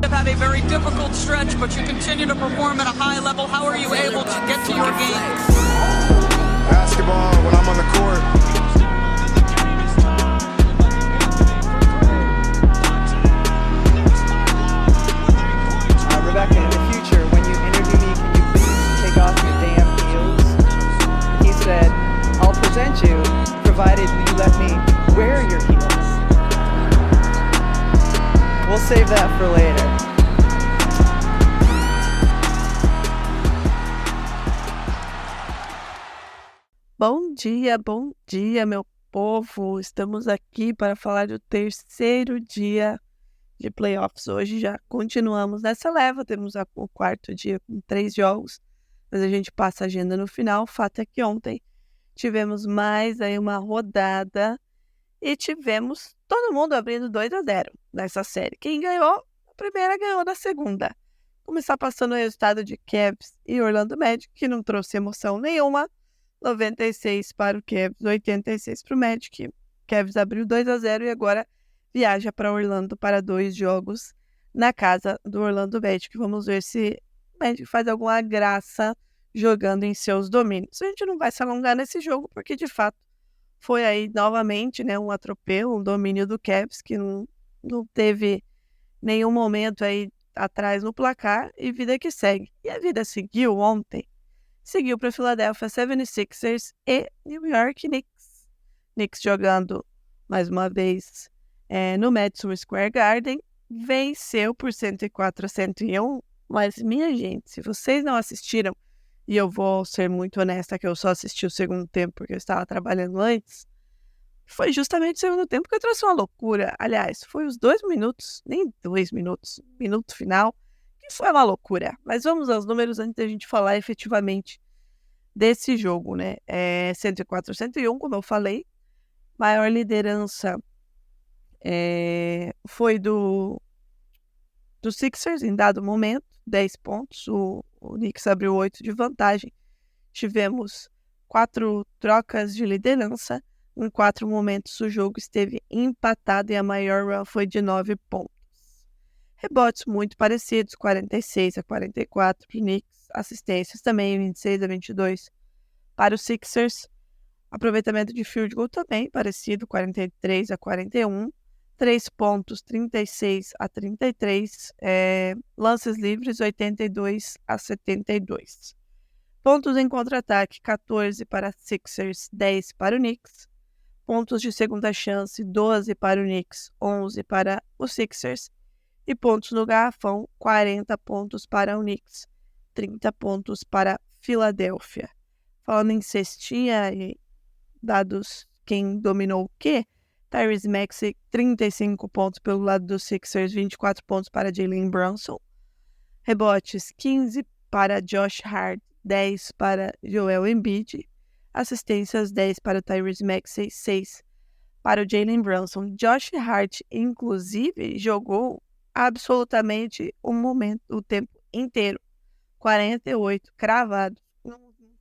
have had a very difficult stretch, but you continue to perform at a high level. How are you able to get to your game? Basketball, when I'm on the court. Rebecca, in the future, when you interview me, can you please take off your damn heels? He said, I'll present you, provided you let me wear your heels. We'll save that for later. Bom dia, meu povo! Estamos aqui para falar do terceiro dia de playoffs. Hoje já continuamos nessa leva, temos o quarto dia com 3 jogos, mas a gente passa a agenda no final. O fato é que ontem tivemos mais aí uma rodada e tivemos todo mundo abrindo 2-0 nessa série. Quem ganhou, a primeira ganhou da segunda. Começar passando o resultado de Cavs e Orlando Magic, que não trouxe emoção nenhuma. 96 para o Cavs, 86 para o Magic. Cavs abriu 2-0 e agora viaja para Orlando para 2 jogos na casa do Orlando Magic. Vamos ver se o Magic faz alguma graça jogando em seus domínios. A gente não vai se alongar nesse jogo, porque de fato foi aí novamente, né, um atropelo, um domínio do Cavs, que não teve nenhum momento aí atrás no placar, e vida que segue. E a vida seguiu ontem. Seguiu para Philadelphia 76ers e New York Knicks. Knicks jogando mais uma vez no Madison Square Garden, venceu por 104-101, mas minha gente, se vocês não assistiram, e eu vou ser muito honesta que eu só assisti o segundo tempo porque eu estava trabalhando antes, foi justamente o segundo tempo que eu trouxe uma loucura. Aliás, foi os 2 minutos, nem 2 minutos, minuto final, que foi uma loucura. Mas vamos aos números antes da gente falar efetivamente desse jogo, né? 104-101, como eu falei, maior liderança foi do Sixers em dado momento, 10 pontos, o Knicks abriu 8 de vantagem. Tivemos 4 trocas de liderança, em 4 momentos o jogo esteve empatado e a maior run foi de 9 pontos. Rebotes muito parecidos, 46-44 para o Knicks, assistências também 26-22 para o Sixers. Aproveitamento de field goal também parecido, 43-41. 3 pontos, 36-33. Lances livres, 82-72. Pontos em contra-ataque, 14 para Sixers, 10 para o Knicks. Pontos de segunda chance, 12 para o Knicks, 11 para os Sixers. E pontos no garrafão, 40 pontos para o Knicks, 30 pontos para Filadélfia. Falando em cestinha e dados quem dominou o quê? Tyrese Maxey, 35 pontos pelo lado dos Sixers, 24 pontos para Jalen Brunson. Rebotes, 15 para Josh Hart, 10 para Joel Embiid. Assistências, 10 para o Tyrese Maxey, 6 para o Jalen Brunson. Josh Hart, inclusive, jogou absolutamente o tempo inteiro. 48, cravado. Não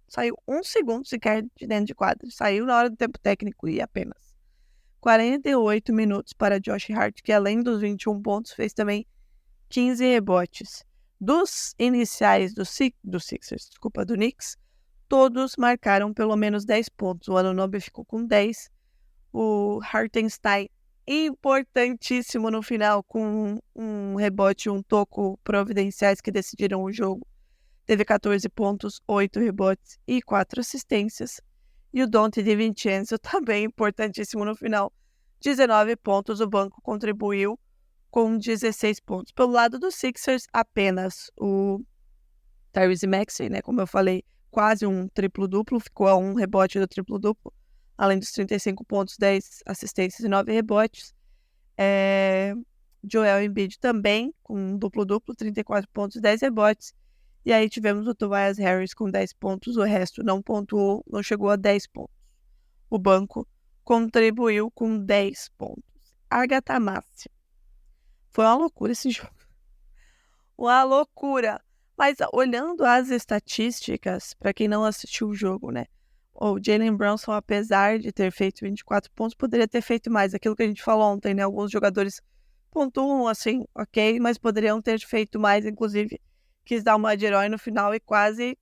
saiu 1 segundo sequer de dentro de quadra. Saiu na hora do tempo técnico e apenas. 48 minutos para Josh Hart, que além dos 21 pontos, fez também 15 rebotes. Dos iniciais do Sixers, do Knicks, todos marcaram pelo menos 10 pontos. O Anunoby ficou com 10. O Hartenstein, importantíssimo no final, com um rebote e um toco providenciais que decidiram o jogo. Teve 14 pontos, 8 rebotes e 4 assistências. E o Donte DiVincenzo também importantíssimo no final. 19 pontos, o banco contribuiu com 16 pontos. Pelo lado dos Sixers, apenas o Tyrese Maxey, né? Como eu falei, quase um triplo-duplo, ficou a um rebote do triplo-duplo. Além dos 35 pontos, 10 assistências e 9 rebotes. Joel Embiid também, com um duplo-duplo, 34 pontos e 10 rebotes. E aí tivemos o Tobias Harris com 10 pontos, o resto não pontuou, não chegou a 10 pontos. O banco contribuiu com 10 pontos. Agatha Mássia. Foi uma loucura esse jogo. Uma loucura. Mas olhando as estatísticas, para quem não assistiu o jogo, né? O Jalen Brunson, apesar de ter feito 24 pontos, poderia ter feito mais. Aquilo que a gente falou ontem, né? Alguns jogadores pontuam, assim, ok, mas poderiam ter feito mais, inclusive quis dar uma de herói no final e quase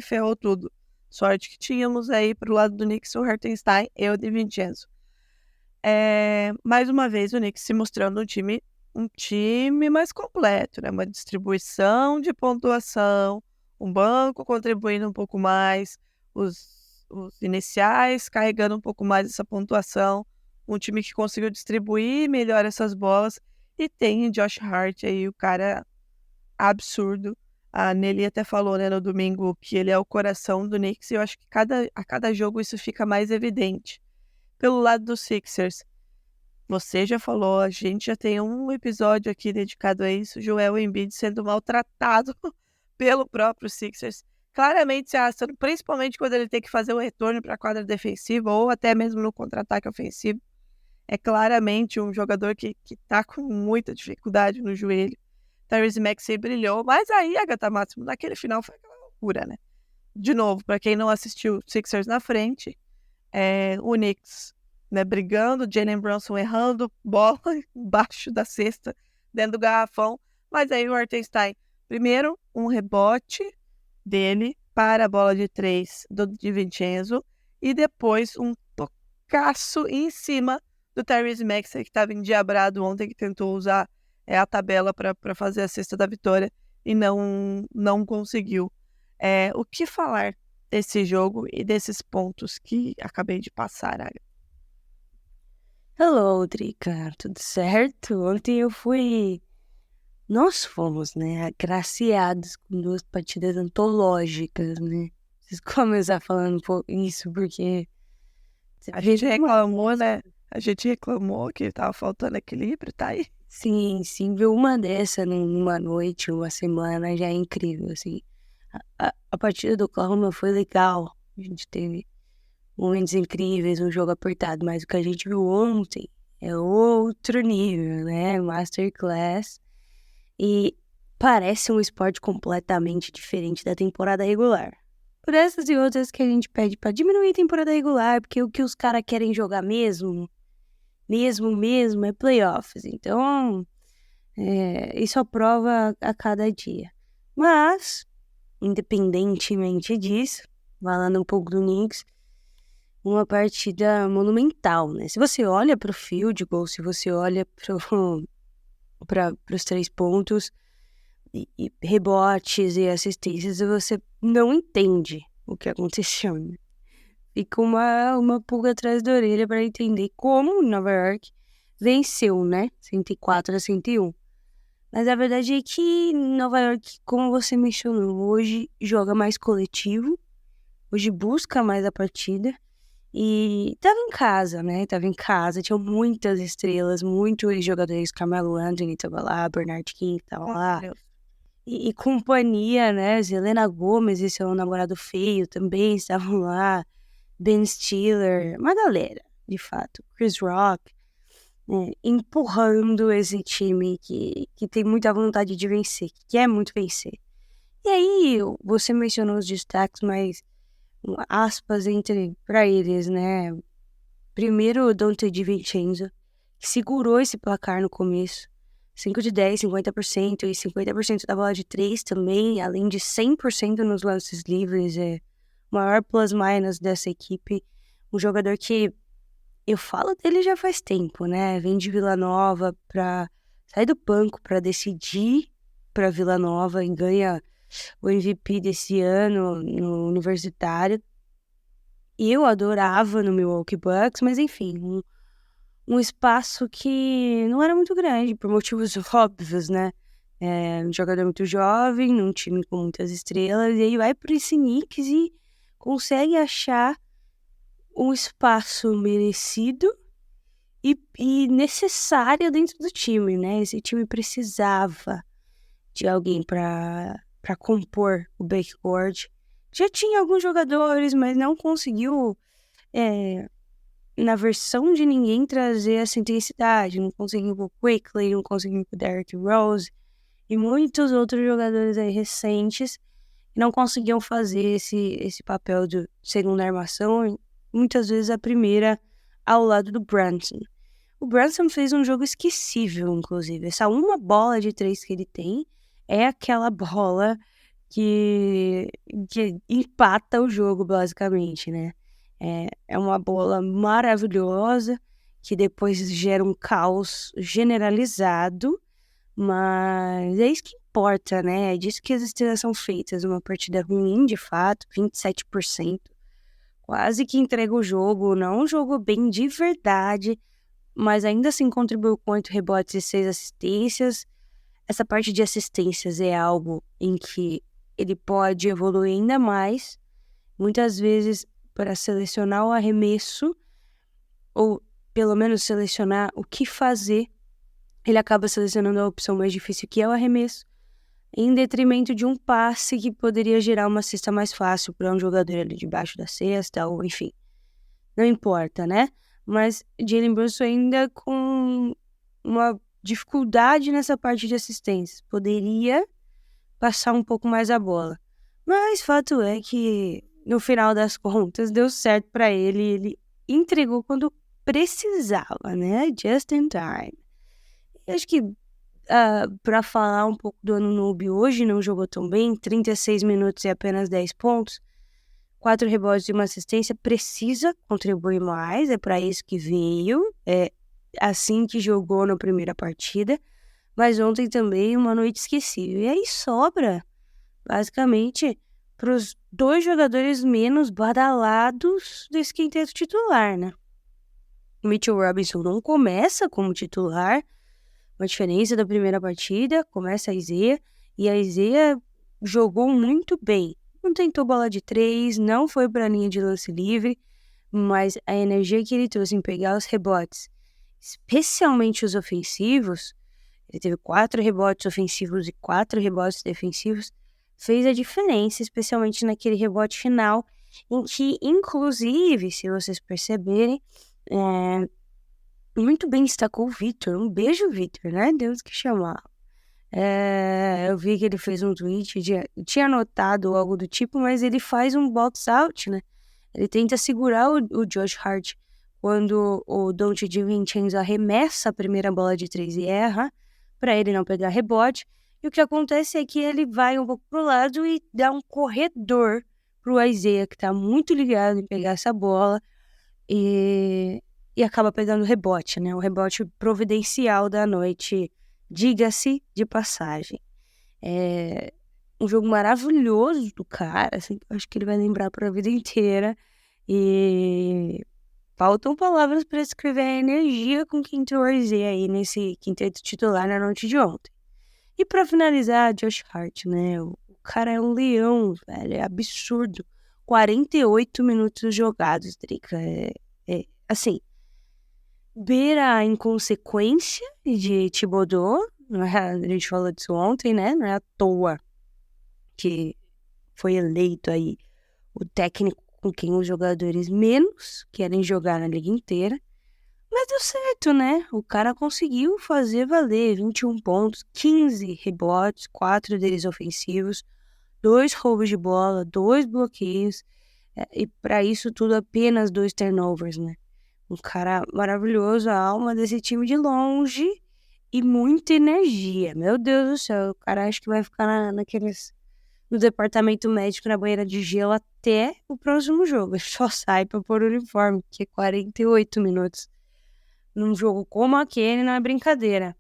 ferrou tudo. Sorte que tínhamos aí pro lado do Knicks o Hartenstein e o DiVincenzo. Mais uma vez o Knicks se mostrando um time mais completo, né? Uma distribuição de pontuação, um banco contribuindo um pouco mais, os iniciais carregando um pouco mais essa pontuação, um time que conseguiu distribuir melhor essas bolas, e tem Josh Hart aí, o cara absurdo. A Nelly até falou, né, no domingo, que ele é o coração do Knicks, e eu acho que a cada jogo isso fica mais evidente. Pelo lado dos Sixers, você já falou, a gente já tem um episódio aqui dedicado a isso, Joel Embiid sendo maltratado pelo próprio Sixers, claramente se arrastando, principalmente quando ele tem que fazer o retorno para a quadra defensiva ou até mesmo no contra-ataque ofensivo. É claramente um jogador que tá com muita dificuldade no joelho. Tyrese Maxey brilhou, mas aí, Agatha Máximo, naquele final foi aquela loucura, né? De novo, para quem não assistiu, Sixers na frente, o Knicks, né, brigando, Jalen Brunson errando bola embaixo da cesta, dentro do garrafão, mas aí o Hartenstein, primeiro, um rebote dele para a bola de 3 do DiVincenzo, e depois um tocaço em cima do Tyrese Maxey, que estava endiabrado ontem, que tentou usar a tabela para fazer a cesta da vitória e não conseguiu. O que falar desse jogo e desses pontos que acabei de passar, Agatha? Hello, Drica, tudo certo? Ontem nós fomos, né, agraciados com 2 partidas antológicas, né? Preciso começar falando um pouco isso, porque... A gente reclamou, né? A gente reclamou que tava faltando equilíbrio, tá aí. Sim, ver uma dessa numa noite, uma semana, já é incrível, assim. A partida do Oklahoma foi legal, a gente teve momentos incríveis, um jogo apertado, mas o que a gente viu ontem é outro nível, né? Masterclass. E parece um esporte completamente diferente da temporada regular. Por essas e outras que a gente pede pra diminuir a temporada regular, porque o que os caras querem jogar mesmo, é playoffs. Então, isso aprova a cada dia. Mas, independentemente disso, falando um pouco do Knicks, uma partida monumental, né? Se você olha pro field goal, se você olha pros 3 pontos, e rebotes e assistências, você não entende o que aconteceu, né? Fica uma pulga atrás da orelha para entender como Nova York venceu, né? 104-101. Mas a verdade é que Nova York, como você mencionou, hoje joga mais coletivo, hoje busca mais a partida, e tava em casa, né? Tinha muitas estrelas, muitos jogadores. Carmelo Anthony tava lá, Bernard King tava lá. E companhia, né? Selena Gomez e seu namorado feio também estavam lá. Ben Stiller, uma galera, de fato. Chris Rock, né, empurrando esse time que tem muita vontade de vencer, que quer muito vencer. E aí, você mencionou os destaques, mas aspas para eles, né? Primeiro, o Donte DiVincenzo, que segurou esse placar no começo. 5 de 10, 50%, e 50% da bola de 3 também, além de 100% nos lances livres. O maior plus-minus dessa equipe. Um jogador que eu falo dele já faz tempo, né? Vem de Vila Nova pra sair do banco para decidir para Vila Nova e ganha o MVP desse ano no Universitário. E eu adorava no Milwaukee Bucks, mas enfim, um espaço que não era muito grande, por motivos óbvios, né? Um jogador muito jovem, num time com muitas estrelas, e aí vai para esse Knicks e consegue achar um espaço merecido e necessário dentro do time, né? Esse time precisava de alguém para compor o backcourt. Já tinha alguns jogadores, mas não conseguiu, na versão de ninguém, trazer essa intensidade. Não conseguiu com o Quickley, não conseguiu com o Derrick Rose e muitos outros jogadores aí recentes que não conseguiam fazer esse papel de segunda armação, muitas vezes a primeira ao lado do Brunson. O O Brunson fez um jogo esquecível, inclusive. Essa uma bola de 3 que ele tem é aquela bola que empata o jogo, basicamente, né? É uma bola maravilhosa que depois gera um caos generalizado, mas é isso que importa, né? É disso que as estrelas são feitas. Uma partida ruim, de fato, 27%. Quase que entrega o jogo, não jogou bem de verdade, mas ainda assim contribuiu com 8 rebotes e 6 assistências. Essa parte de assistências é algo em que ele pode evoluir ainda mais, muitas vezes para selecionar o arremesso, ou pelo menos selecionar o que fazer, ele acaba selecionando a opção mais difícil, que é o arremesso, em detrimento de um passe que poderia gerar uma cesta mais fácil para um jogador ali debaixo da cesta, ou enfim, não importa, né? Mas Jalen Brunson ainda com uma dificuldade nessa parte de assistência, poderia passar um pouco mais a bola. Mas fato é que, no final das contas, deu certo para ele entregou quando precisava, né? Just in time. Eu acho que, para falar um pouco do Anunoby hoje, não jogou tão bem, 36 minutos e apenas 10 pontos, 4 rebotes e uma assistência, precisa contribuir mais, é para isso que veio, é assim que jogou na primeira partida, mas ontem também uma noite esquecível. E aí sobra, basicamente, para os 2 jogadores menos badalados desse quinteto titular, né? Mitchell Robinson não começa como titular, uma diferença da primeira partida, começa a Isaiah, e a Isaiah jogou muito bem. Não tentou bola de 3, não foi para a linha de lance livre, mas a energia que ele trouxe em pegar os rebotes, especialmente os ofensivos, ele teve 4 rebotes ofensivos e 4 rebotes defensivos, fez a diferença, especialmente naquele rebote final, em que, inclusive, se vocês perceberem, muito bem destacou o Victor. Um beijo, Victor, né? Deus que chamar. Eu vi que ele fez um tweet, tinha anotado algo do tipo, mas ele faz um box out, né? Ele tenta segurar o Josh Hart quando o Donte DiVincenzo arremessa a primeira bola de 3 e erra, para ele não pegar rebote. E o que acontece é que ele vai um pouco pro lado e dá um corredor pro Isaiah, que tá muito ligado em pegar essa bola, e acaba pegando rebote, né? O rebote providencial da noite, diga-se de passagem. É um jogo maravilhoso do cara, assim, acho que ele vai lembrar para a vida inteira. E faltam palavras para descrever a energia com que entrou o Isaiah aí nesse quinteto titular na noite de ontem. E para finalizar, Josh Hart, né? O cara é um leão, velho, é absurdo. 48 minutos jogados, Drica. Assim, beira a inconsequência de Thibodeau, a gente falou disso ontem, né? Não é à toa que foi eleito aí o técnico com quem os jogadores menos querem jogar na liga inteira. Mas deu certo, né? O cara conseguiu fazer valer 21 pontos, 15 rebotes, 4 deles ofensivos, 2 roubos de bola, 2 bloqueios, e para isso tudo apenas 2 turnovers, né? Um cara maravilhoso, a alma desse time de longe e muita energia. Meu Deus do céu, o cara acho que vai ficar no departamento médico, na banheira de gelo até o próximo jogo. Ele só sai pra pôr o uniforme, que é 48 minutos. Num jogo como aquele, não é brincadeira.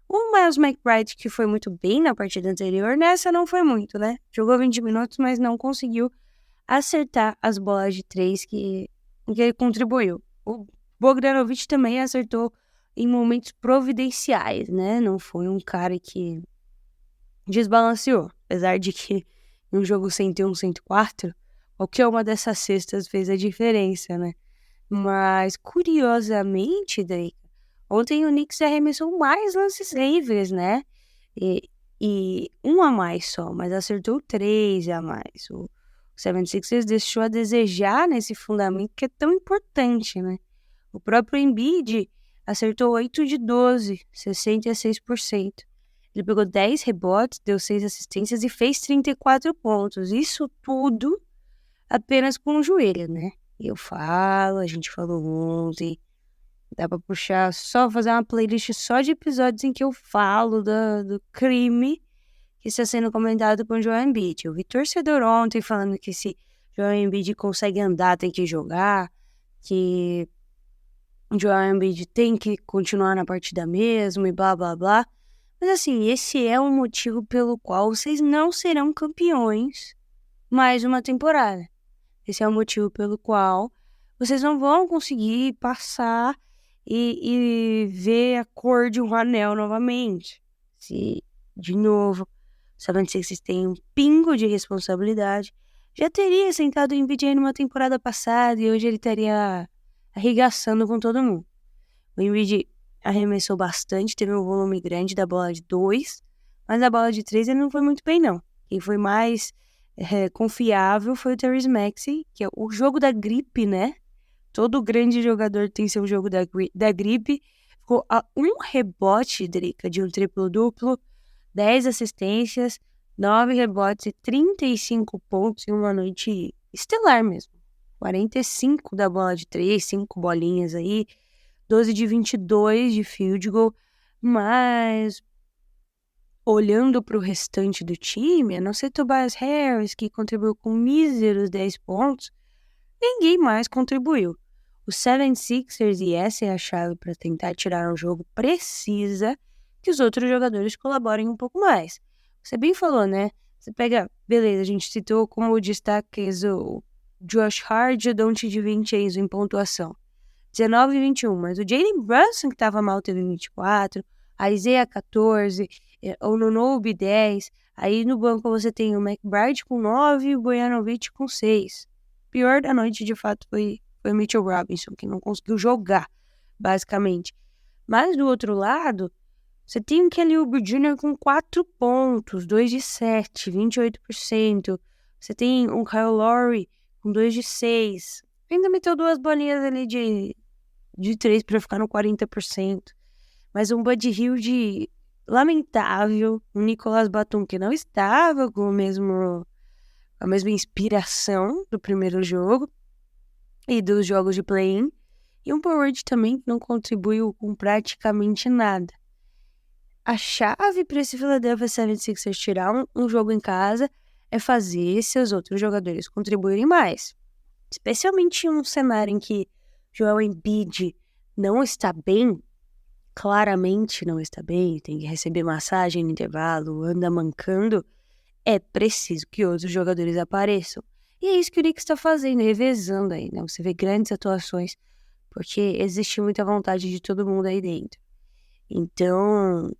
O Miles McBride, que foi muito bem na partida anterior, nessa não foi muito, né? Jogou 20 minutos, mas não conseguiu acertar as bolas de 3 que ele contribuiu. O Bogdanovic também acertou em momentos providenciais, né? Não foi um cara que desbalanceou. Apesar de que em um jogo 101, 104, qualquer uma dessas cestas fez a diferença, né? Mas, curiosamente, Drake, ontem o Knicks arremessou mais lances livres, né? E um a mais só, mas acertou 3 a mais. O 76ers deixou a desejar nesse fundamento que é tão importante, né? O próprio Embiid acertou 8 de 12, 66%. Ele pegou 10 rebotes, deu 6 assistências e fez 34 pontos. Isso tudo apenas com o joelho, né? A gente falou ontem, Dá pra puxar, só fazer uma playlist só de episódios em que eu falo do crime que está sendo comentado com o Joel Embiid. Eu vi torcedor ontem falando que se Joel Embiid consegue andar, tem que jogar, que o Joel Embiid tem que continuar na partida mesmo e blá, blá, blá. Mas assim, esse é o motivo pelo qual vocês não serão campeões mais uma temporada. Esse é o motivo pelo qual vocês não vão conseguir passar e ver a cor de um anel novamente. Se, de novo, o 76ers tem um pingo de responsabilidade, já teria sentado o Embiid aí numa temporada passada e hoje ele estaria arregaçando com todo mundo. O Embiid arremessou bastante, teve um volume grande da bola de 2, mas na bola de 3 ele não foi muito bem, não. Quem foi mais confiável foi o Tyrese Maxey, que é o jogo da gripe, né? Todo grande jogador tem seu jogo da gripe. Ficou a um rebote, Drica, de um triplo-duplo, 10 assistências, 9 rebotes e 35 pontos em uma noite estelar mesmo. 45 da bola de 3, 5 bolinhas aí, 12 de 22 de field goal, mas olhando para o restante do time, a não ser Tobias Harris, que contribuiu com míseros 10 pontos, ninguém mais contribuiu. O 76ers, e essa é a chave para tentar tirar um jogo, precisa que os outros jogadores colaborem um pouco mais. Você bem falou, né? Você pega, beleza, a gente citou como destaques o Josh Hart e o Donte Vincenzo em pontuação. 19 e 21, mas o Jalen Brunson, que estava mal, teve 24, a Isaiah 14, o Nunobi 10, aí no banco você tem o McBride com 9 e o Bojanovic com 6. Pior da noite, de fato, foi o Mitchell Robinson, que não conseguiu jogar, basicamente. Mas do outro lado, você tem o Kelly Oubre Jr. com 4 pontos, 2 de 7, 28%. Você tem o Kyle Lowry com 2 de 6. Ainda meteu 2 bolinhas ali de 3 para ficar no 40%. Mas um Buddy Hield lamentável. Um Nicolas Batum que não estava com a mesma inspiração do primeiro jogo e dos jogos de play-in. E um Forward também que não contribuiu com praticamente nada. A chave para esse Philadelphia 76ers tirar um jogo em casa é fazer seus outros jogadores contribuírem mais. Especialmente em um cenário em que Joel Embiid não está bem, claramente não está bem, tem que receber massagem no intervalo, anda mancando, é preciso que outros jogadores apareçam. E é isso que o Knicks está fazendo, revezando aí, né? Você vê grandes atuações, porque existe muita vontade de todo mundo aí dentro. Então,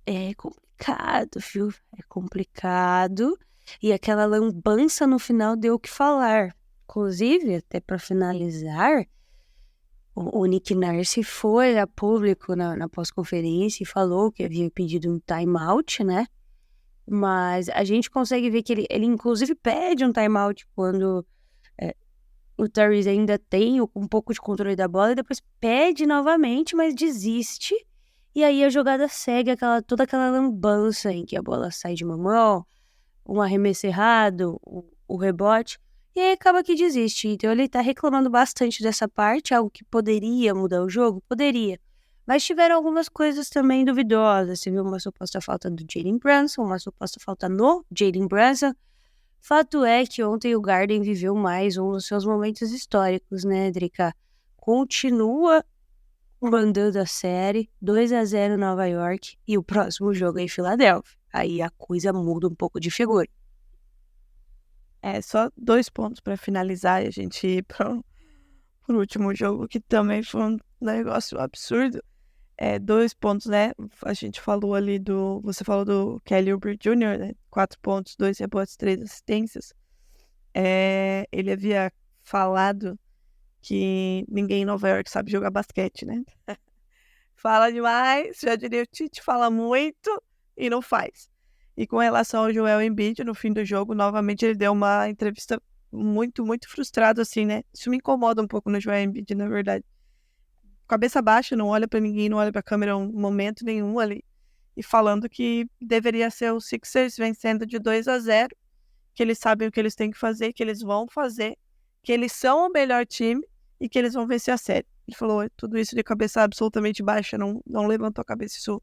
é complicado, viu? É complicado. E aquela lambança no final deu o que falar. Inclusive, até para finalizar, o Nick Nurse foi a público na pós-conferência e falou que havia pedido um timeout, né? Mas a gente consegue ver que ele inclusive pede um timeout quando o Tyrese ainda tem um pouco de controle da bola e depois pede novamente, mas desiste. E aí a jogada segue toda aquela lambança em que a bola sai de uma mão, um arremesso errado, o rebote, e aí acaba que desiste. Então ele tá reclamando bastante dessa parte, algo que poderia mudar o jogo? Poderia. Mas tiveram algumas coisas também duvidosas. Você viu uma suposta falta do Jalen Brunson, uma suposta falta no Jalen Brunson. Fato é que ontem o Garden viveu mais um dos seus momentos históricos, né, Drica? Continua mandando a série, 2-0 Nova York, e o próximo jogo é em Filadélfia. Aí a coisa muda um pouco de figura. Só 2 pontos para finalizar e a gente ir pro último jogo, que também foi um negócio absurdo. 2 pontos, né? A gente falou ali você falou do Kelly Oubre Jr., né? 4 pontos, 2 rebotes, 3 assistências. Ele havia falado que ninguém em Nova York sabe jogar basquete, né? Fala demais, já diria o Tite, fala muito e não faz. E com relação ao Joel Embiid, no fim do jogo, novamente ele deu uma entrevista muito, muito frustrado, assim, né? Isso me incomoda um pouco no Joel Embiid, na verdade. Cabeça baixa, não olha pra ninguém, não olha pra câmera um momento nenhum ali. E falando que deveria ser o Sixers vencendo de 2-0, que eles sabem o que eles têm que fazer, que eles vão fazer, que eles são o melhor time e que eles vão vencer a série. Ele falou, tudo isso de cabeça absolutamente baixa, não levantou a cabeça. Isso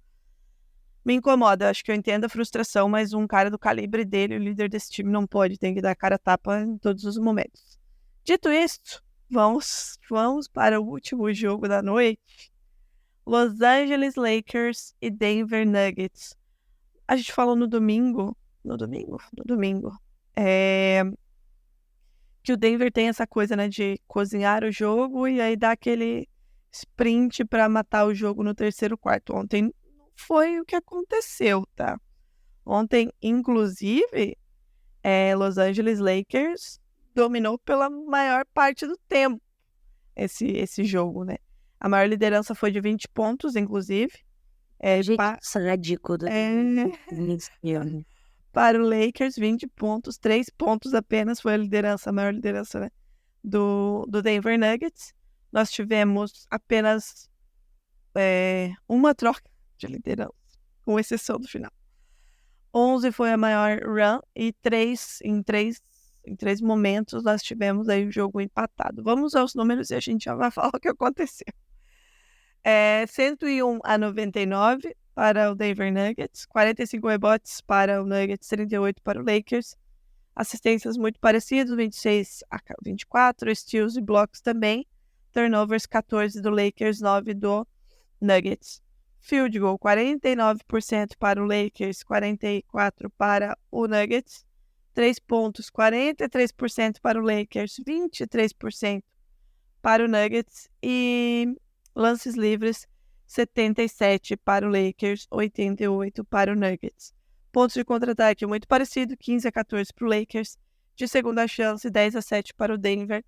me incomoda. Acho que eu entendo a frustração, mas um cara do calibre dele, o líder desse time, não pode. Tem que dar cara a tapa em todos os momentos. Dito isto, vamos para o último jogo da noite. Los Angeles Lakers e Denver Nuggets. A gente falou no domingo, que o Denver tem essa coisa, né, de cozinhar o jogo e aí dar aquele sprint para matar o jogo no terceiro quarto. Ontem não foi o que aconteceu, tá? Ontem, inclusive, Los Angeles Lakers dominou pela maior parte do tempo esse jogo, né? A maior liderança foi de 20 pontos, inclusive. Gente, sádico do Para o Lakers, 20 pontos, 3 pontos apenas foi a maior liderança, né, do Denver Nuggets. Nós tivemos apenas uma troca de liderança, com exceção do final. 11 foi a maior run e em três momentos nós tivemos aí o jogo empatado. Vamos aos números e a gente já vai falar o que aconteceu. 101-99 para o Denver Nuggets, 45 rebotes para o Nuggets, 38 para o Lakers. Assistências muito parecidas, 26-24, steals e blocos também. Turnovers, 14 do Lakers, 9 do Nuggets. Field goal, 49% para o Lakers, 44% para o Nuggets. 3 pontos, 43% para o Lakers, 23% para o Nuggets. E lances livres, 77 para o Lakers, 88 para o Nuggets. Pontos de contra-ataque muito parecido, 15-14 para o Lakers. De segunda chance, 10-7 para o Denver.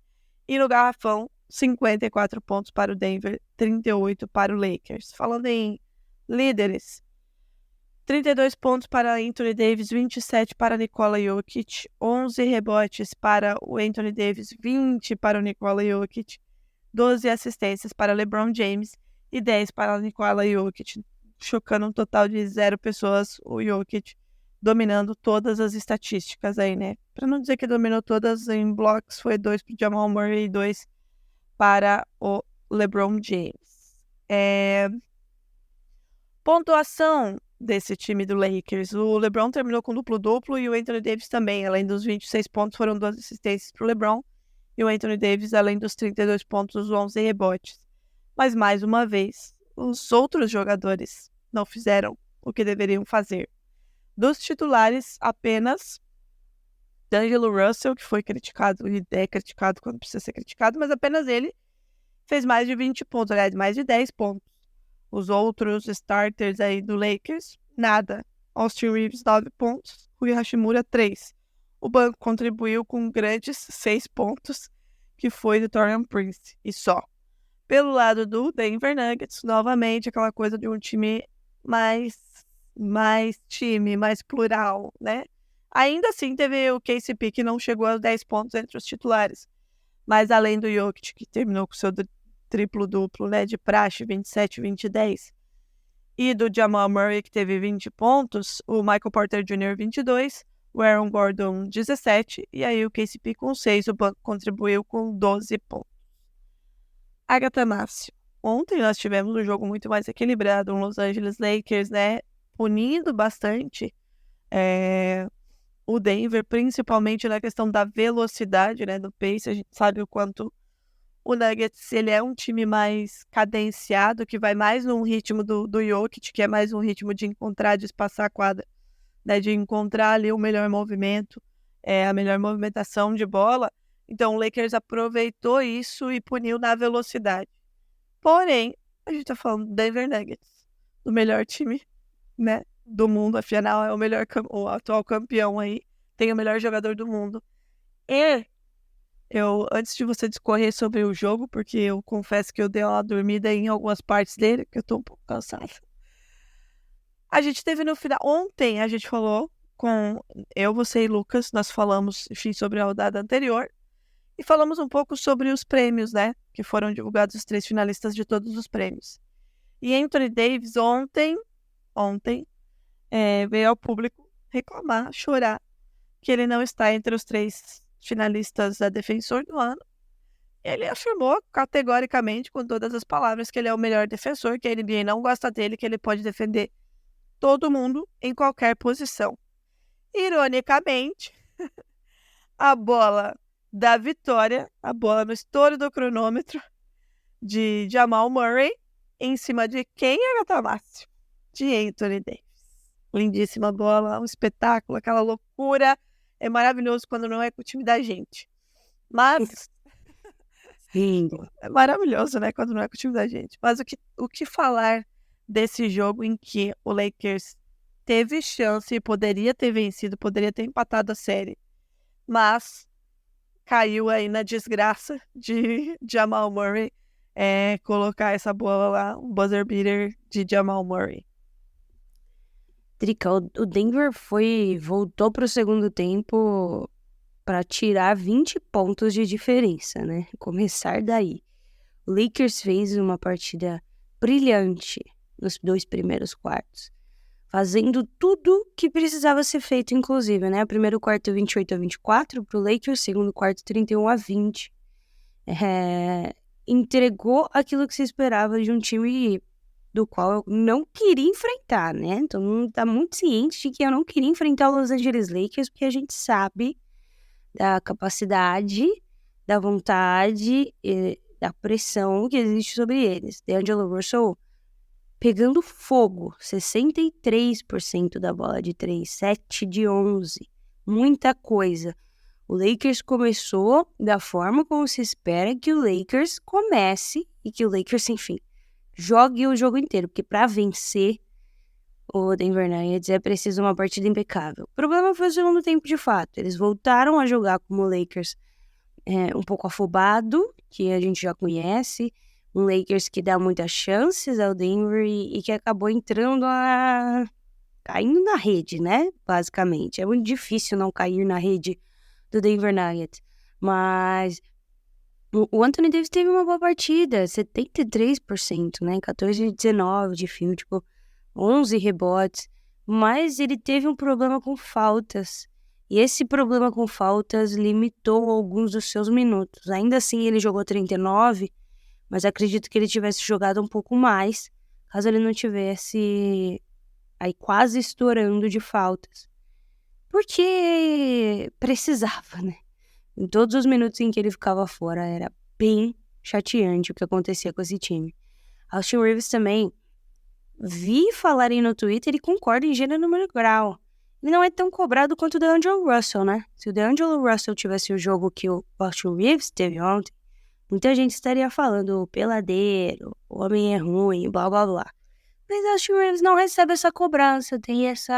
E no garrafão, 54 pontos para o Denver, 38 para o Lakers. Falando em líderes, 32 pontos para Anthony Davis, 27 para Nikola Jokic, 11 rebotes para o Anthony Davis, 20 para o Nikola Jokic, 12 assistências para LeBron James e 10 para Nikola Jokic, chocando um total de 0 pessoas, o Jokic dominando todas as estatísticas aí, né? Para não dizer que dominou todas em blocos, foi 2 para o Jamal Murray e 2 para o LeBron James. Pontuação desse time do Lakers. O LeBron terminou com duplo-duplo e o Anthony Davis também. Além dos 26 pontos, foram 2 assistências para o LeBron. E o Anthony Davis, além dos 32 pontos, os 11 rebotes. Mas, mais uma vez, os outros jogadores não fizeram o que deveriam fazer. Dos titulares, apenas D'Angelo Russell, que foi criticado e é criticado quando precisa ser criticado, mas apenas ele fez mais de 20 pontos, aliás, mais de 10 pontos. Os outros starters aí do Lakers, nada. Austin Reeves, 9 pontos. Rui Hachimura, 3. O banco contribuiu com grandes 6 pontos, que foi do Taurean Prince, e só. Pelo lado do Denver Nuggets, novamente, aquela coisa de um time mais plural, né? Ainda assim, teve o KCP, que não chegou aos 10 pontos entre os titulares. Mas além do Jokic, que terminou com seu triplo-duplo, né, de praxe, 27, 20 e 10, e do Jamal Murray, que teve 20 pontos, o Michael Porter Jr., 22, o Aaron Gordon, 17, e aí o KCP com 6, o banco contribuiu com 12 pontos. Agatha Márcio, ontem nós tivemos um jogo muito mais equilibrado, um Los Angeles Lakers, né, punindo bastante o Denver, principalmente na questão da velocidade, né, do pace. A gente sabe o quanto o Nuggets, ele é um time mais cadenciado, que vai mais num ritmo do Jokic, que é mais um ritmo de encontrar, de espaçar a quadra, né, de encontrar ali o melhor movimento, a melhor movimentação de bola. Então o Lakers aproveitou isso e puniu na velocidade. Porém, a gente tá falando do Denver Nuggets, do melhor time, né, do mundo, afinal é o atual campeão aí, tem o melhor jogador do mundo. E antes de você discorrer sobre o jogo, porque eu confesso que eu dei uma dormida em algumas partes dele, que eu tô um pouco cansada. A gente teve no final, ontem a gente falou com você e Lucas, nós falamos, enfim, sobre a rodada anterior, e falamos um pouco sobre os prêmios, né, que foram divulgados os 3 finalistas de todos os prêmios. E Anthony Davis ontem veio ao público reclamar, chorar, que ele não está entre os 3 finalistas da Defensor do Ano. ele afirmou categoricamente, com todas as palavras, que ele é o melhor defensor, que a NBA não gosta dele, que ele pode defender todo mundo em qualquer posição. Ironicamente, a bola da vitória, a bola no estouro do cronômetro de Jamal Murray, em cima de quem, Agatha Márcio? De Anthony Davis. Lindíssima bola, um espetáculo, aquela loucura. É maravilhoso quando não é com o time da gente. Mas Lindo. é maravilhoso, né? Quando não é com o time da gente. Mas o que falar desse jogo em que o Lakers teve chance e poderia ter vencido, poderia ter empatado a série, mas caiu aí na desgraça de Jamal Murray colocar essa bola lá, um buzzer beater de Jamal Murray. Drica, o Denver voltou pro segundo tempo para tirar 20 pontos de diferença, né? Começar daí. O Lakers fez uma partida brilhante nos 2 primeiros quartos, fazendo tudo que precisava ser feito, inclusive, né? Primeiro quarto 28-24 pro Lakers, segundo quarto 31-20. Entregou aquilo que se esperava de um time do qual eu não queria enfrentar, né? Então, não tá muito ciente de que eu não queria enfrentar o Los Angeles Lakers, porque a gente sabe da capacidade, da vontade e da pressão que existe sobre eles. D'Angelo Russell pegando fogo, 63% da bola de 3, 7 de 11. Muita coisa. O Lakers começou da forma como se espera que o Lakers comece e que o Lakers, enfim, jogue o jogo inteiro, porque para vencer o Denver Nuggets é preciso uma partida impecável. O problema foi o segundo tempo, de fato. Eles voltaram a jogar como o Lakers um pouco afobado, que a gente já conhece, um Lakers que dá muitas chances ao Denver e que acabou caindo na rede, né? Basicamente. É muito difícil não cair na rede do Denver Nuggets. Mas o Anthony Davis teve uma boa partida, 73%, né? 14 de 19 de field goal, 11 rebotes. Mas ele teve um problema com faltas. E esse problema com faltas limitou alguns dos seus minutos. Ainda assim, ele jogou 39, mas acredito que ele tivesse jogado um pouco mais, caso ele não tivesse aí quase estourando de faltas. Porque precisava, né? Em todos os minutos em que ele ficava fora, era bem chateante o que acontecia com esse time. Austin Reeves também, vi falarem no Twitter e concordo em gênero, número e grau. Ele não é tão cobrado quanto o D'Angelo Russell, né? Se o D'Angelo Russell tivesse o jogo que o Austin Reeves teve ontem, muita gente estaria falando o peladeiro, o homem é ruim, blá blá blá. Mas o Austin Reeves não recebe essa cobrança, tem esse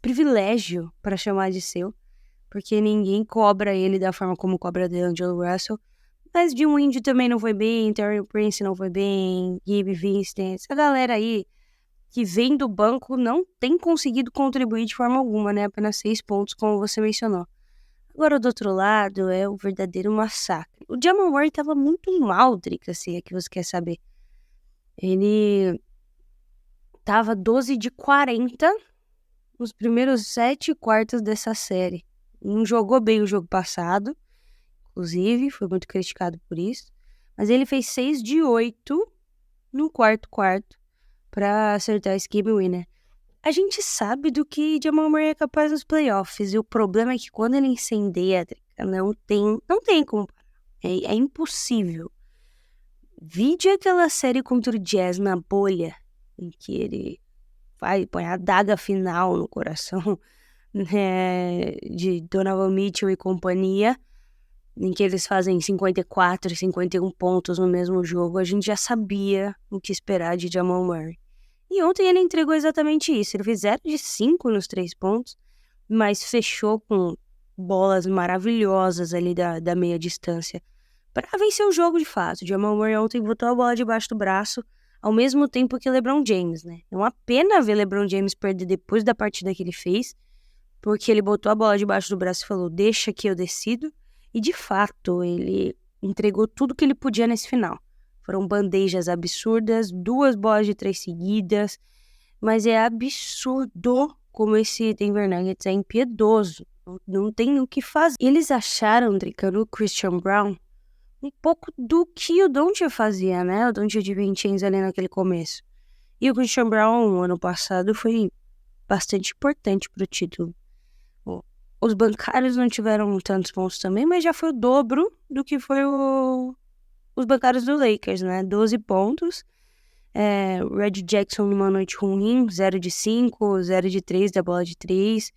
privilégio para chamar de seu, porque ninguém cobra ele da forma como cobra D'Angelo Russell. Mas Jim Wynn também não foi bem, Terry Prince não foi bem, Gabe Vincent, essa galera aí que vem do banco não tem conseguido contribuir de forma alguma, né? Apenas 6 pontos, como você mencionou. Agora, do outro lado, é o verdadeiro massacre. O Jamal Murray tava muito mal, Drica, se é que você quer saber. Ele tava 12 de 40 nos primeiros 7 quartos dessa série. Não jogou bem o jogo passado, inclusive, foi muito criticado por isso. Mas ele fez 6 de 8 no quarto para acertar esse game winner. A gente sabe do que Jamal Murray é capaz nos playoffs, e o problema é que quando ele incendeia, não tem como parar. É impossível. Vide aquela série contra o Jazz na bolha, em que ele põe a adaga final no coração, né, de Donovan Mitchell e companhia, em que eles fazem 54 e 51 pontos no mesmo jogo. A gente já sabia o que esperar de Jamal Murray. E ontem ele entregou exatamente isso. Ele fez 0 de 5 nos 3 pontos, mas fechou com bolas maravilhosas ali da meia distância para vencer o jogo de fato. Jamal Murray ontem botou a bola debaixo do braço, ao mesmo tempo que LeBron James, né? É uma pena ver LeBron James perder depois da partida que ele fez, porque ele botou a bola debaixo do braço e falou, deixa que eu decido. E de fato, ele entregou tudo que ele podia nesse final. Foram bandejas absurdas, 2 bolas de 3 seguidas, mas é absurdo como esse Denver Nuggets é impiedoso Não tem o que fazer. Eles acharam, Drica, no Christian Brown, um pouco do que o Doncic fazia, né? O Doncic de Vincenzo ali naquele começo. E o Christian Brown, ano passado, foi bastante importante pro título. Os bancários não tiveram tantos pontos também, mas já foi o dobro do que foi os bancários do Lakers, né? 12 pontos. Red Jackson numa noite ruim, 0 de 5, 0 de 3 da bola de 3.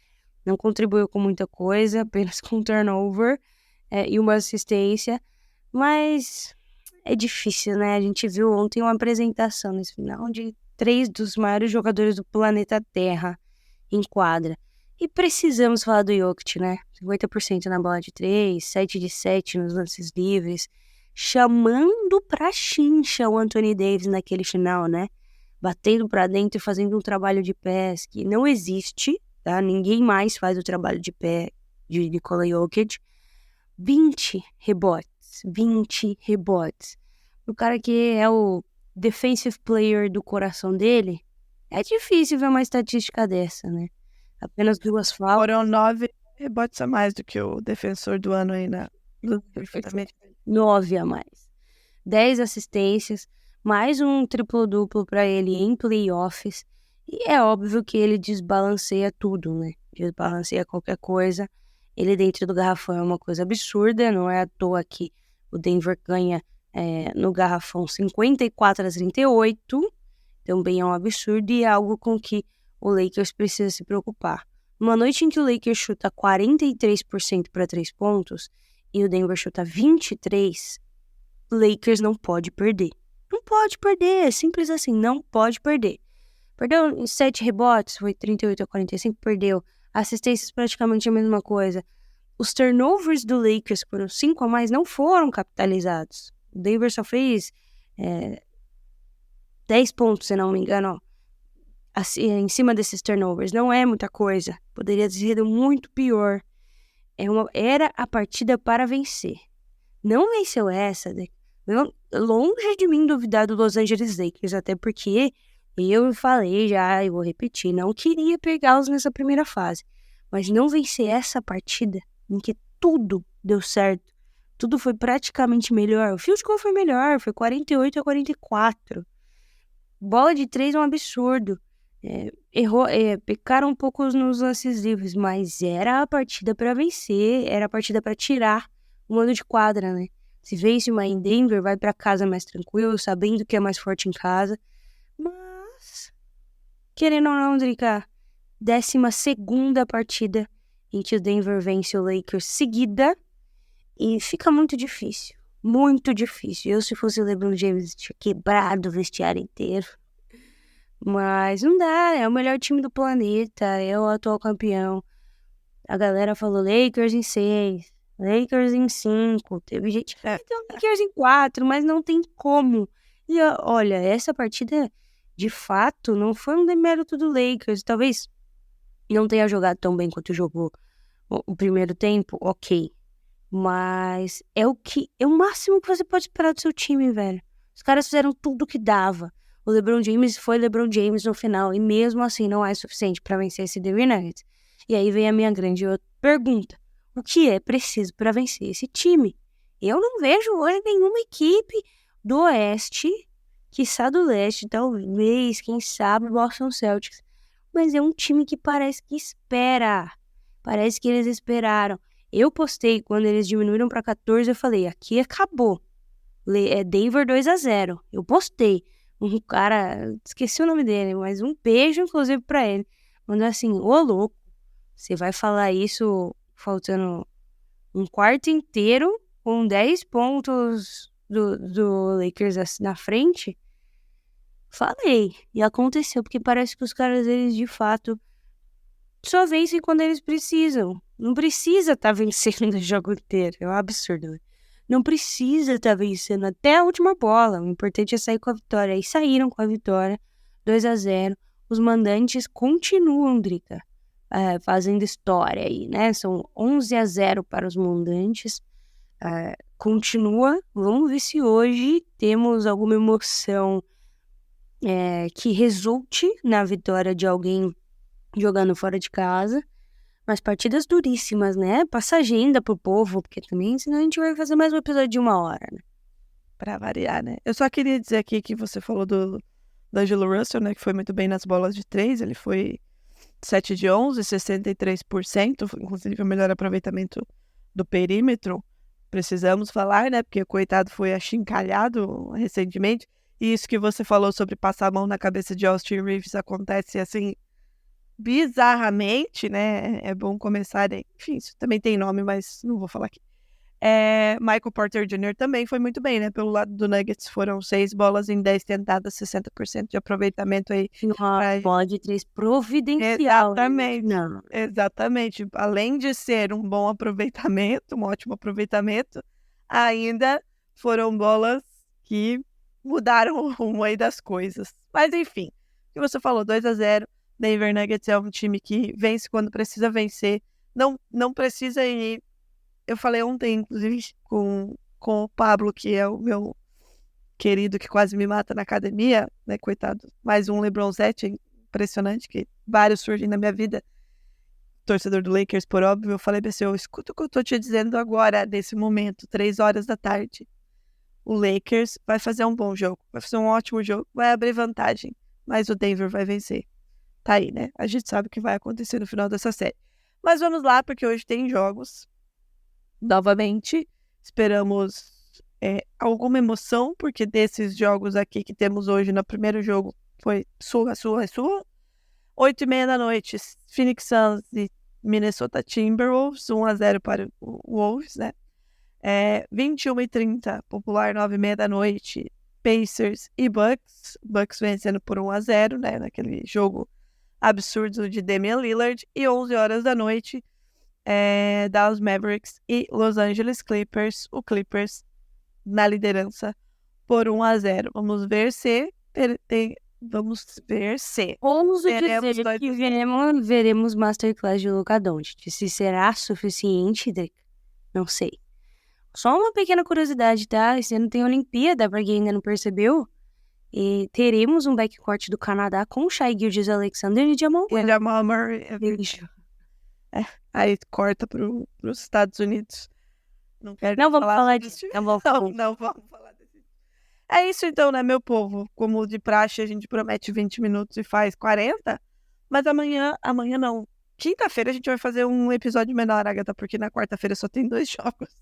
Não contribuiu com muita coisa, apenas com turnover e uma assistência. Mas é difícil, né? A gente viu ontem uma apresentação nesse final de 3 dos maiores jogadores do planeta Terra em quadra. E precisamos falar do Jokic, né? 50% na bola de 3, 7 de 7 nos lances livres. Chamando pra chincha o Anthony Davis naquele final, né? Batendo pra dentro e fazendo um trabalho de pés que não existe, tá? Ninguém mais faz o trabalho de pé de Nikola Jokic. 20 rebotes. O cara que é o defensive player do coração dele, é difícil ver uma estatística dessa, né? Apenas 2 faltas. Foram 9 rebotes a mais do que o defensor do ano aí no 9 a mais. 10 assistências, mais um triplo-duplo para ele em playoffs. E é óbvio que ele desbalanceia tudo, né? Desbalanceia qualquer coisa. Ele dentro do garrafão é uma coisa absurda, não é à toa que o Denver ganha no garrafão 54-38. Também é um absurdo e é algo com que o Lakers precisa se preocupar. Uma noite em que o Lakers chuta 43% para 3 pontos e o Denver chuta 23%, o Lakers não pode perder. Não pode perder, é simples assim, não pode perder. Perdeu em 7 rebotes, foi 38-45, perdeu. Assistências praticamente a mesma coisa. Os turnovers do Lakers, que foram 5 a mais, não foram capitalizados. O Denver só fez 10 pontos, se não me engano, assim, em cima desses turnovers. Não é muita coisa. Poderia ter sido muito pior. Era a partida para vencer. Não venceu essa. Longe de mim duvidar do Los Angeles Lakers, até porque eu falei já, e vou repetir, não queria pegá-los nessa primeira fase. Mas não vencer essa partida, em que tudo deu certo, tudo foi praticamente melhor. O field goal foi melhor, foi 48-44. Bola de 3 é um absurdo. Pecaram um pouco nos lances livres, mas era a partida para vencer, era a partida para tirar o mando de quadra, né? Se vence uma em Denver, vai para casa mais tranquilo, sabendo que é mais forte em casa. Mas, querendo ou não, Drica, 12ª partida em que o Denver vence o Lakers seguida e fica muito difícil. Muito difícil. Eu, se fosse o LeBron James, tinha quebrado o vestiário inteiro. Mas não dá, é o melhor time do planeta, é o atual campeão. A galera falou Lakers em 6, Lakers em 5. Teve gente que deu Lakers em 4, mas não tem como. E olha, essa partida, de fato, não foi um demérito do Lakers. Talvez não tenha jogado tão bem quanto jogou o primeiro tempo, ok. Mas é o máximo que você pode esperar do seu time, velho. Os caras fizeram tudo o que dava. O LeBron James foi LeBron James no final. E mesmo assim não é suficiente para vencer esse Denver Nuggets. E aí vem a minha grande pergunta. O que é preciso para vencer esse time? Eu não vejo hoje nenhuma equipe do Oeste, quiçá do Leste, talvez, quem sabe, Boston Celtics. Mas é um time que parece que espera. Parece que eles esperaram. Eu postei quando eles diminuíram para 14, eu falei, aqui acabou. É Denver 2-0. Eu postei. Um cara, esqueci o nome dele, mas um beijo, inclusive, pra ele. Mandou assim, ô louco, você vai falar isso faltando um quarto inteiro, com 10 pontos do Lakers na frente? Falei, e aconteceu, porque parece que os caras, eles, de fato, só vencem quando eles precisam. Não precisa estar vencendo o jogo inteiro, é um absurdo, né? Não precisa estar vencendo até a última bola. O importante é sair com a vitória. E saíram com a vitória, 2-0. Os mandantes continuam, Drica, fazendo história aí, né? São 11-0 para os mandantes. Continua. Vamos ver se hoje temos alguma emoção que resulte na vitória de alguém jogando fora de casa. Umas partidas duríssimas, né? Passa agenda pro povo, porque também, senão a gente vai fazer mais um episódio de 1 hora, né? Pra variar, né? Eu só queria dizer aqui que você falou do D'Angelo Russell, né? Que foi muito bem nas bolas de 3. Ele foi 7 de 11, 63%. Inclusive, o melhor aproveitamento do perímetro. Precisamos falar, né? Porque o coitado foi achincalhado recentemente. E isso que você falou sobre passar a mão na cabeça de Austin Reeves acontece, assim, bizarramente, né? É bom começar... Enfim, isso também tem nome, mas não vou falar aqui. Michael Porter Jr. também foi muito bem, né? Pelo lado do Nuggets foram 6 bolas em 10 tentadas, 60% de aproveitamento aí. Uma bola de 3 providencial. Exatamente. Não. Exatamente. Além de ser um bom aproveitamento, um ótimo aproveitamento, ainda foram bolas que mudaram o rumo aí das coisas. Mas enfim, o que você falou, 2-0. Denver Nuggets é um time que vence quando precisa vencer. Não precisa ir. Eu falei ontem, inclusive, com o Pablo, que é o meu querido que quase me mata na academia, né, coitado. Mais um LeBronzete, impressionante, que vários surgem na minha vida. Torcedor do Lakers, por óbvio. Eu falei pra você, escuta o que eu tô te dizendo agora, nesse momento, 3 horas da tarde. O Lakers vai fazer um bom jogo, vai fazer um ótimo jogo, vai abrir vantagem, mas o Denver vai vencer. Tá aí, né? A gente sabe o que vai acontecer no final dessa série. Mas vamos lá, porque hoje tem jogos. Novamente, esperamos alguma emoção, porque desses jogos aqui que temos hoje, no primeiro jogo, foi surra. 8h30 da noite, Phoenix Suns e Minnesota Timberwolves, 1-0 para o Wolves, né? 21h30, popular, 9h30 da noite, Pacers e Bucks. Bucks vencendo por 1-0, né? Naquele jogo absurdo de Damian Lillard. E 11 horas da noite, Dallas Mavericks e Los Angeles Clippers. O Clippers na liderança por 1-0. Vamos ver se... Ouso teremos dizer que veremos Masterclass de Luka Doncic. Se será suficiente, Drica? Não sei. Só uma pequena curiosidade, tá? Esse ano tem Olimpíada, pra quem ainda não percebeu. E teremos um backcourt do Canadá com Shai Gilgeous-Alexander e Jamal E Jamal Murray. Aí corta para os Estados Unidos. Não vamos falar disso. Não vamos falar disso. É isso então, né, meu povo? Como de praxe, a gente promete 20 minutos e faz 40. Mas amanhã não. Quinta-feira a gente vai fazer um episódio menor, Agatha, porque na quarta-feira só tem 2 jogos.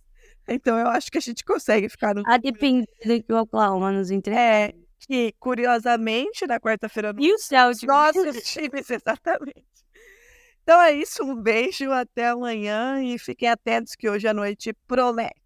Então eu acho que a gente consegue ficar no... A depender do que o Oklahoma nos entrega. Que, curiosamente, na quarta-feira... E o Celtics? Nossos times, exatamente. Então é isso, um beijo, até amanhã e fiquem atentos que hoje à noite promete.